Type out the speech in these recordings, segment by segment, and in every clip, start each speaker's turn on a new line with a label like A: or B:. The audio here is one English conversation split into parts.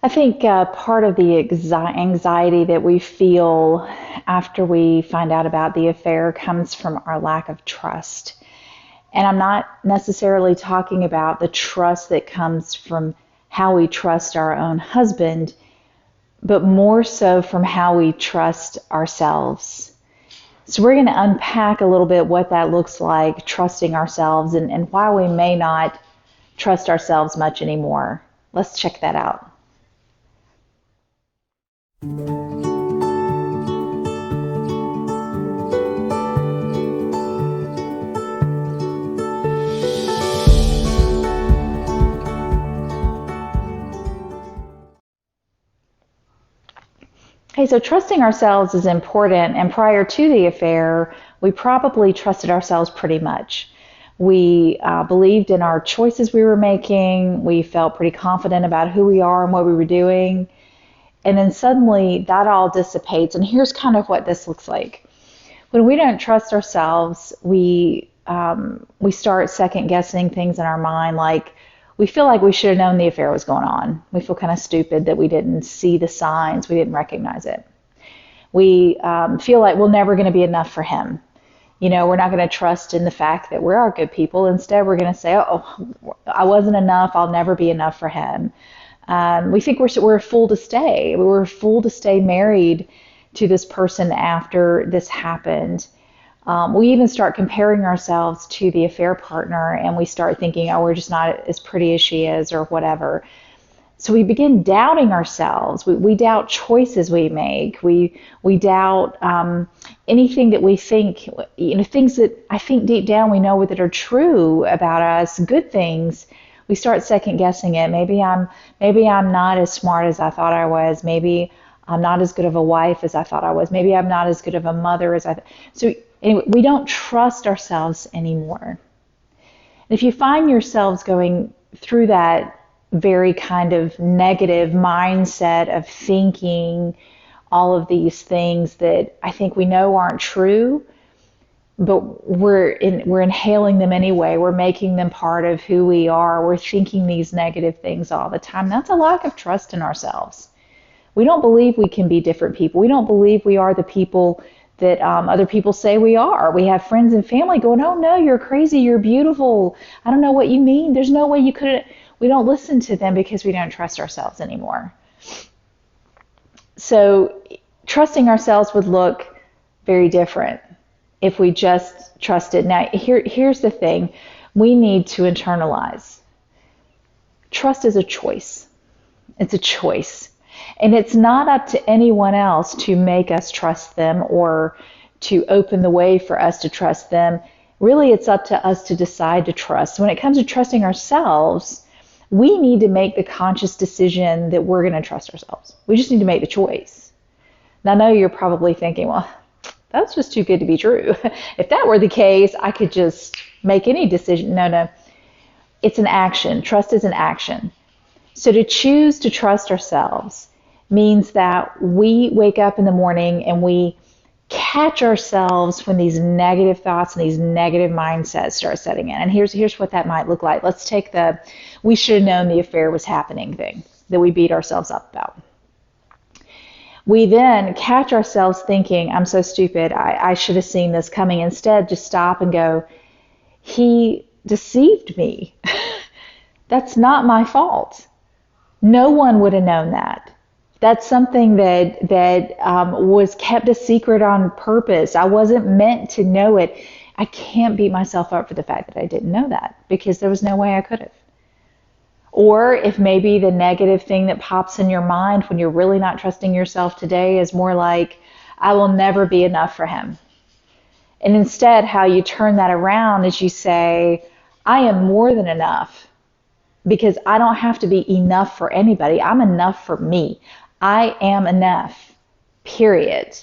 A: I think part of the anxiety that we feel after we find out about the affair comes from our lack of trust. And I'm not necessarily talking about the trust that comes from how we trust our own husband, but more so from how we trust ourselves. So we're going to unpack a little bit what that looks like, trusting ourselves, and why we may not trust ourselves much anymore. Let's check that out. Okay, so trusting ourselves is important, and prior to the affair, we probably trusted ourselves pretty much. We believed in our choices we were making. We felt pretty confident about who we are and what we were doing. And then suddenly that all dissipates. And here's kind of what this looks like. When we don't trust ourselves, we start second guessing things in our mind, like we feel like we should have known the affair was going on. We feel kind of stupid that we didn't see the signs, we didn't recognize it. We feel like we're never going to be enough for him. You know, we're not going to trust in the fact that we are good people. Instead, we're going to say, oh, I wasn't enough, I'll never be enough for him. We think we're a fool to stay. We're a fool to stay married to this person after this happened. We even start comparing ourselves to the affair partner, and we start thinking, oh, we're just not as pretty as she is or whatever. So we begin doubting ourselves. We doubt choices we make. We doubt anything that we think, things that I think deep down we know that are true about us, good things. We start second guessing it. Maybe I'm not as smart as I thought I was. Maybe I'm not as good of a wife as I thought I was. Maybe I'm not as good of a mother as So anyway, we don't trust ourselves anymore. And if you find yourselves going through that very kind of negative mindset of thinking all of these things that I think we know aren't true, but we're inhaling them anyway. We're making them part of who we are. We're thinking these negative things all the time. That's a lack of trust in ourselves. We don't believe we can be different people. We don't believe we are the people that other people say we are. We have friends and family going, oh no, you're crazy, you're beautiful. I don't know what you mean. There's no way you could. We don't listen to them because we don't trust ourselves anymore. So trusting ourselves would look very different if we just trusted. Now, here's the thing. We need to internalize. Trust is a choice. It's a choice. And it's not up to anyone else to make us trust them or to open the way for us to trust them. Really, it's up to us to decide to trust. When it comes to trusting ourselves, we need to make the conscious decision that we're going to trust ourselves. We just need to make the choice. Now, I know you're probably thinking, well, that's just too good to be true. If that were the case, I could just make any decision. No. It's an action. Trust is an action. So to choose to trust ourselves means that we wake up in the morning and we catch ourselves when these negative thoughts and these negative mindsets start setting in. And here's what that might look like. Let's take the we should have known the affair was happening thing that we beat ourselves up about. We then catch ourselves thinking, I'm so stupid, I should have seen this coming. Instead, just stop and go, he deceived me. That's not my fault. No one would have known that. That's something that was kept a secret on purpose. I wasn't meant to know it. I can't beat myself up for the fact that I didn't know that because there was no way I could have. Or if maybe the negative thing that pops in your mind when you're really not trusting yourself today is more like, I will never be enough for him. And instead, how you turn that around is you say, I am more than enough because I don't have to be enough for anybody. I'm enough for me. I am enough, period.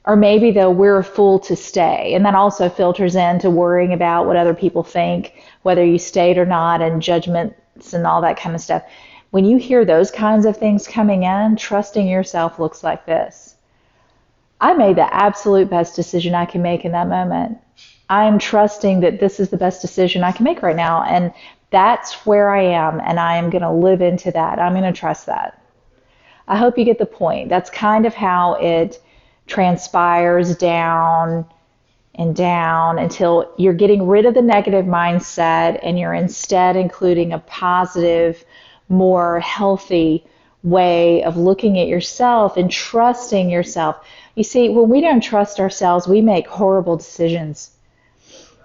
A: Or maybe though we're a fool to stay. And that also filters into worrying about what other people think, whether you stayed or not, and judgments and all that kind of stuff. When you hear those kinds of things coming in, trusting yourself looks like this. I made the absolute best decision I can make in that moment. I'm trusting that this is the best decision I can make right now. And That's where I am, and I am going to live into that. I'm going to trust that. I hope you get the point. That's kind of how it transpires down and down until you're getting rid of the negative mindset and you're instead including a positive, more healthy way of looking at yourself and trusting yourself. You see, when we don't trust ourselves, we make horrible decisions.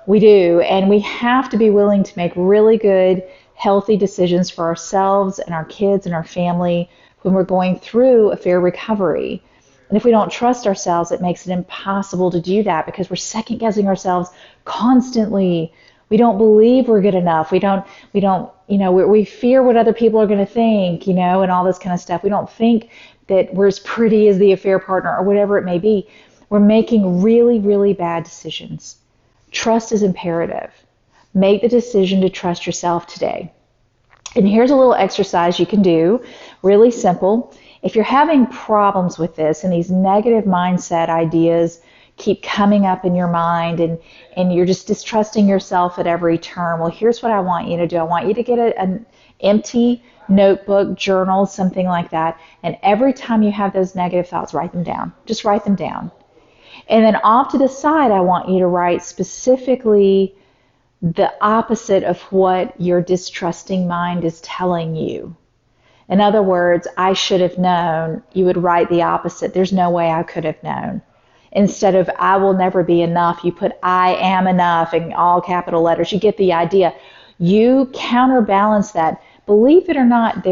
A: We do, and we have to be willing to make really good, healthy decisions for ourselves and our kids and our family when we're going through a fair recovery. And if we don't trust ourselves, it makes it impossible to do that because we're second guessing ourselves constantly. We don't believe we're good enough. We don't, we fear what other people are going to think, and all this kind of stuff. We don't think that we're as pretty as the affair partner or whatever it may be. We're making really, really bad decisions. Trust is imperative. Make the decision to trust yourself today. And here's a little exercise you can do, really simple. If you're having problems with this and these negative mindset ideas keep coming up in your mind and you're just distrusting yourself at every turn, well, here's what I want you to do. I want you to get an empty notebook, journal, something like that, and every time you have those negative thoughts, write them down. Just write them down. And then off to the side, I want you to write specifically the opposite of what your distrusting mind is telling you. In other words, I should have known. You would write the opposite. There's no way I could have known. Instead of I will never be enough, you put I am enough in all capital letters. You get the idea. You counterbalance that. Believe it or not,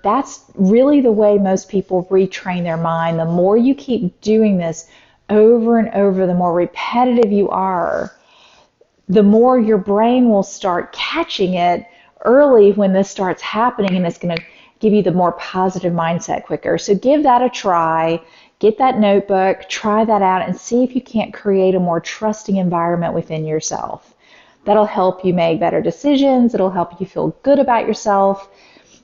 A: that's really the way most people retrain their mind. The more you keep doing this over and over, the more repetitive you are, the more your brain will start catching it early when this starts happening, and it's going to give you the more positive mindset quicker. So give that a try. Get that notebook, try that out, and see if you can't create a more trusting environment within yourself. That'll help you make better decisions. It'll help you feel good about yourself,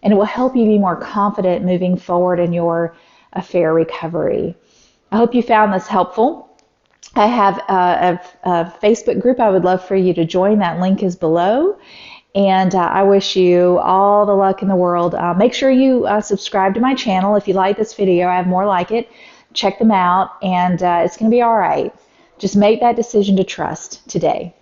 A: and it will help you be more confident moving forward in your affair recovery. I hope you found this helpful. I have a Facebook group I would love for you to join. That link is below. And I wish you all the luck in the world. Make sure you subscribe to my channel. If you like this video, I have more like it. Check them out, and it's going to be all right. Just make that decision to trust today.